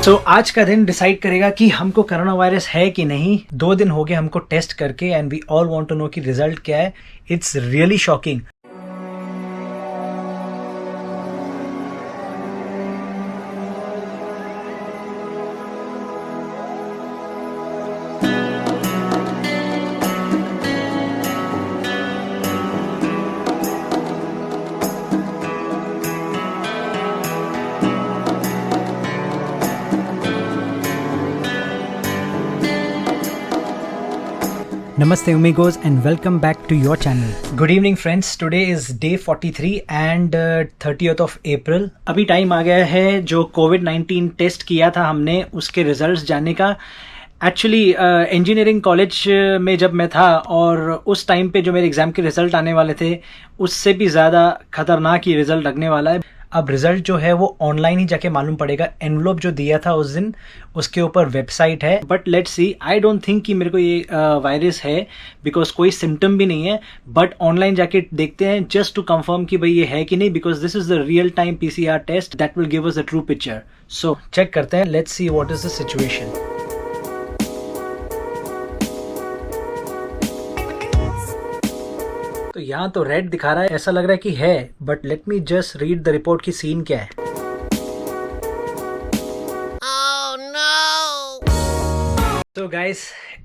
आज का दिन डिसाइड करेगा कि हमको कोरोना वायरस है कि नहीं। 2 दिन हो गए हमको टेस्ट करके and we all want to know कि रिजल्ट क्या है। It's really shocking. Namaste amigos and welcome back to your channel. Good evening friends. Today is day 43 and 30th of April. अभी टाइम आ गया है जो कोविड-19 टेस्ट किया था हमने उसके रिजल्ट्स जानने का। एक्चुअली इंजीनियरिंग कॉलेज में जब मैं था और उस टाइम पे जो मेरे एग्ज़ाम के रिज़ल्ट आने वाले थे उससे भी ज़्यादा ख़तरनाक ही रिज़ल्ट लगने वाला है। अब रिज़ल्ट जो है वो ऑनलाइन ही जाके मालूम पड़ेगा। एनवलप जो दिया था उस दिन उसके ऊपर वेबसाइट है, but let's see. I don't think कि मेरे को ये वायरस है बिकॉज कोई सिम्टम भी नहीं है, बट ऑनलाइन जाके देखते हैं जस्ट टू कंफर्म कि भाई ये है कि नहीं, because this is the real time PCR test that will give us the true picture. So check करते हैं, let's see what is the situation. तो यहाँ तो रेड दिखा रहा है, ऐसा लग रहा है कि है, but let me just read the report की सीन क्या है। तो गाइस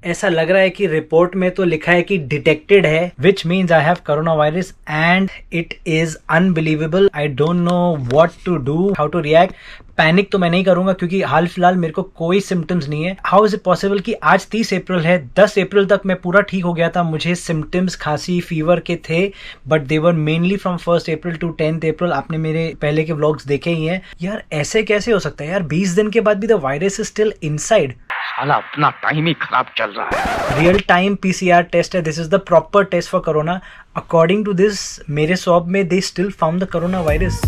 ऐसा लग रहा है कि रिपोर्ट में तो लिखा है कि डिटेक्टेड है, which means I have corona virus and it is unbelievable. I don't know what to do, how to react. Panic तो मैं नहीं करूंगा क्योंकि हाल फिलहाल मेरे को कोई सिम्टम्स नहीं है। हाउ इज इट पॉसिबल कि आज 30 अप्रैल है, 10 अप्रैल तक मैं पूरा ठीक हो गया था, मुझे सिम्टम्स खांसी फीवर के थे, but they were mainly from 1 April to 10 April. आपने मेरे पहले के व्लॉग्स देखे ही हैं। यार ऐसे कैसे हो सकता है यार, 20 दिन के बाद भी the virus is still inside. साला अपना टाइम ही खराब चल रहा है। रियल टाइम PCR टेस्ट है, this is the proper test for corona. According to this मेरे स्वैब में they still found the corona virus.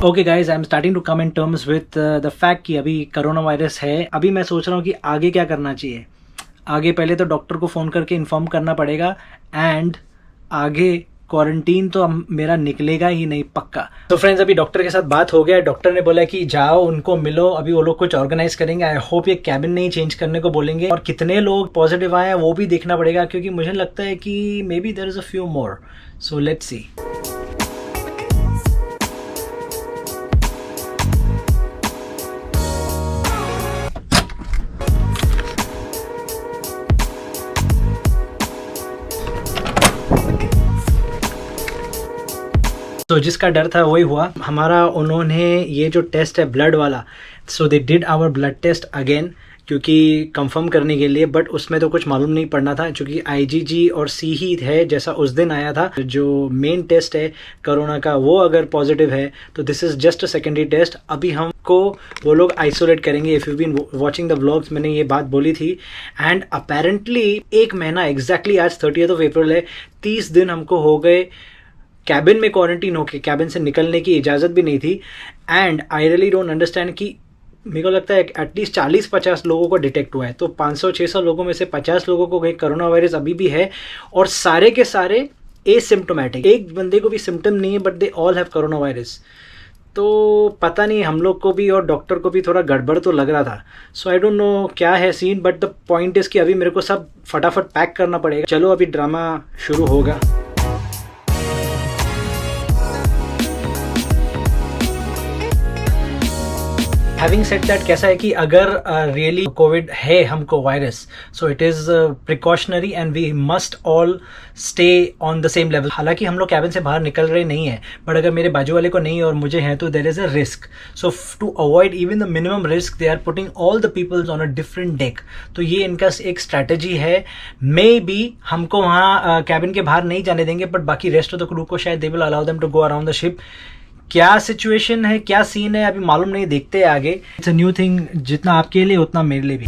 Okay guys, I am starting to come in terms with the fact कि अभी corona virus है। अभी मैं सोच रहा हूँ कि आगे क्या करना चाहिए। आगे पहले तो डॉक्टर को फ़ोन करके इन्फॉर्म करना पड़ेगा एंड आगे क्वारंटीन तो मेरा निकलेगा ही नहीं पक्का। तो फ्रेंड्स अभी डॉक्टर के साथ बात हो गया। डॉक्टर ने बोला कि जाओ उनको मिलो, अभी वो लोग कुछ ऑर्गेनाइज करेंगे। आई होप ये कैबिन नहीं चेंज करने को बोलेंगे और कितने लोग पॉजिटिव आए हैं वो भी देखना पड़ेगा, क्योंकि मुझे लगता है कि maybe there is a few more. So let's see. तो जिसका डर था वही हुआ हमारा। उन्होंने ये जो टेस्ट है ब्लड वाला, so they did our blood test again, क्योंकि कंफर्म करने के लिए, बट उसमें तो कुछ मालूम नहीं पड़ना था क्योंकि IgG और C ही है जैसा उस दिन आया था। जो मेन टेस्ट है कोरोना का वो अगर पॉजिटिव है तो this is just a secondary test. अभी हमको वो लोग आइसोलेट करेंगे। If you been watching the vlogs मैंने ये बात बोली थी। एंड अपेरेंटली 1 महीना एग्जैक्टली आज 30th अप्रैल है, 30 दिन हमको हो गए कैबिन में क्वारंटीन होके। कैबिन से निकलने की इजाज़त भी नहीं थी। And I really don't understand कि मेरे को लगता है एटलीस्ट 40-50 लोगों को डिटेक्ट हुआ है, तो 500-600 लोगों में से 50 लोगों को कोरोना वायरस अभी भी है और सारे के सारे एसिम्प्टोमेटिक। एक बंदे को भी सिम्टम नहीं है but they all have corona virus. तो पता नहीं, हम लोग को भी और डॉक्टर को भी थोड़ा गड़बड़ तो लग रहा था। सो आई डोंट नो क्या है scene, but the point is कि अभी मेरे को सब फटाफट पैक करना पड़ेगा। चलो अभी ड्रामा शुरू होगा। हैविंग सेड दैट, कैसा है कि अगर रियली कोविड है हमको virus, so it is precautionary and we must all stay on the same level. हालांकि हम लोग कैबिन से बाहर निकल रहे नहीं है, बट अगर मेरे बाजू वाले को नहीं और मुझे है तो there is a risk. So to avoid even the minimum risk they are putting all the peoples on a different deck. तो ये इनका एक स्ट्रैटेजी है। मे बी हमको वहाँ कैबिन के बाहर नहीं जाने देंगे, बट बाकी रेस्ट ऑफ द क्रू को शायद they will allow them to go around the ship. क्या सिचुएशन है, क्या सीन है, अभी मालूम नहीं, देखते हैं आगे। इट्स अ न्यू थिंग, जितना आपके लिए उतना मेरे लिए भी।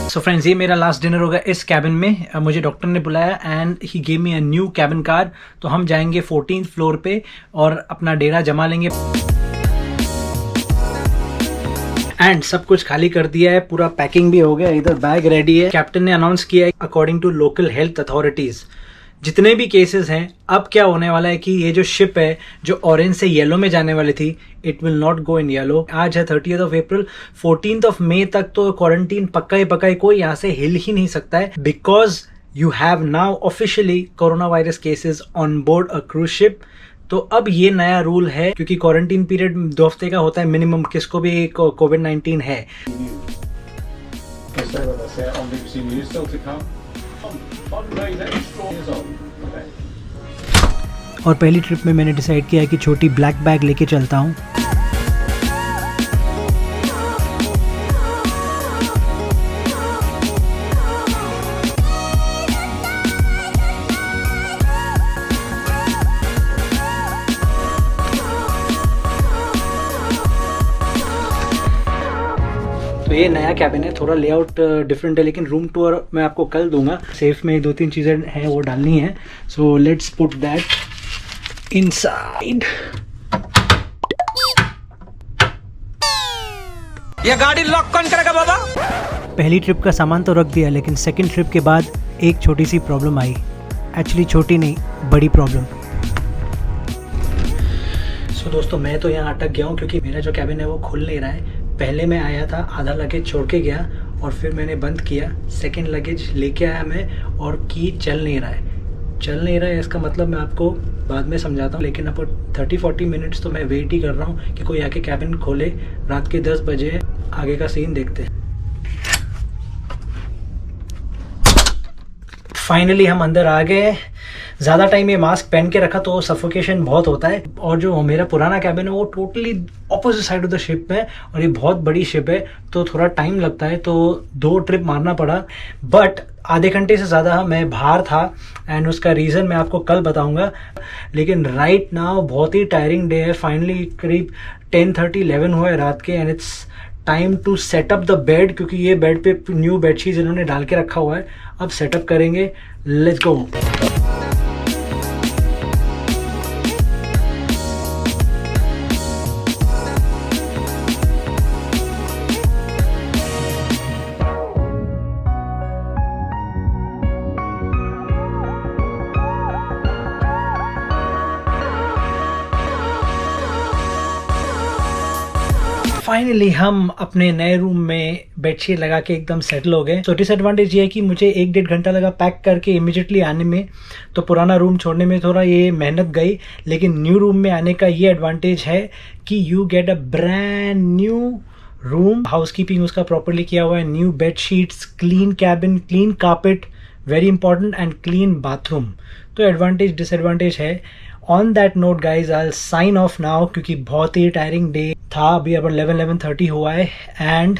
सो फ्रेंड्स, ये मेरा लास्ट डिनर होगा इस कैबिन में। मुझे डॉक्टर ने बुलाया and he gave me a new cabin car. तो हम जाएंगे 14th फ्लोर पे और अपना डेरा जमा लेंगे। एंड सब कुछ खाली कर दिया है, पूरा पैकिंग भी हो गया, इधर बैग रेडी है। कैप्टन ने अनाउंस किया है according to local health authorities जितने भी केसेस हैं, अब क्या होने वाला है कि ये जो शिप है जो ऑरेंज से येलो में जाने वाली थी, it will not go in yellow. आज है 30th of April, 14th of May तक तो क्वारंटीन पक्का ही कोई यहाँ से हिल ही नहीं सकता है, because you have now officially corona virus cases on board a cruise ship. तो अब ये नया रूल है, क्योंकि क्वारंटीन पीरियड 2 हफ्ते का होता है मिनिमम, किसको भी कोविड-19 है। और पहली ट्रिप में मैंने डिसाइड किया है कि छोटी ब्लैक बैग लेके चलता हूँ। तो ये नया कैबिन है, थोड़ा लेआउट डिफरेंट है, लेकिन रूम टूर मैं आपको कल दूंगा। सेफ में 2-3 चीज़ें हैं वो डालनी है, so let's put that inside. ये गाड़ी लॉक कौन करेगा बाबा? पहली ट्रिप का सामान तो रख दिया, लेकिन सेकंड ट्रिप के बाद एक छोटी सी प्रॉब्लम आई। एक्चुअली छोटी नहीं, बड़ी प्रॉब्लम। सो दोस्तों, मैं तो यहाँ अटक गया हूँ क्योंकि मेरा जो कैबिन है वो खुल नहीं रहा है। पहले मैं आया था, आधा लगेज छोड़ के गया और फिर मैंने बंद किया। सेकंड लगेज लेके आया मैं और की चल नहीं रहा है। इसका मतलब मैं आपको बाद में समझाता हूँ, लेकिन अब 30-40 मिनट्स तो मैं वेट ही कर रहा हूँ कि कोई आके कैबिन खोले। रात के 10 बजे, आगे का सीन देखते हैं। फाइनली हम अंदर आ गए। ज़्यादा टाइम ये मास्क पहन के रखा तो सफोकेशन बहुत होता है। और जो मेरा पुराना कैबिन है वो totally opposite side of the ship है और ये बहुत बड़ी शिप है, तो थोड़ा टाइम लगता है, तो 2 ट्रिप मारना पड़ा। बट आधे घंटे से ज़्यादा मैं बाहर था एंड उसका रीज़न मैं आपको कल बताऊंगा। लेकिन राइट नाउ बहुत ही टायरिंग डे है। फाइनली करीब 10:30-11 हुआ है रात के and it's time to setup the bed, क्योंकि ये बेड पे न्यू बेडशीट इन्होंने डाल के रखा हुआ है। अब सेटअप करेंगे, लेट्स गो। फाइनली हम अपने नए रूम में बेडशीट लगा के एकदम सेटल हो गए। तो डिसएडवांटेज ये है कि मुझे 1-1.5 घंटा लगा पैक करके इमीडिएटली आने में, तो पुराना रूम छोड़ने में थोड़ा ये मेहनत गई। लेकिन न्यू रूम में आने का ये एडवांटेज है कि you get a brand new room. Housekeeping उसका प्रॉपरली किया हुआ है, new bed sheets, clean cabin, clean carpet, very important, and clean bathroom. तो एडवांटेज डिसएडवांटेज है। On that note guys, I will sign off now, क्योंकि बहुत ही tiring day था। अभी अब 11:30 हुआ है एंड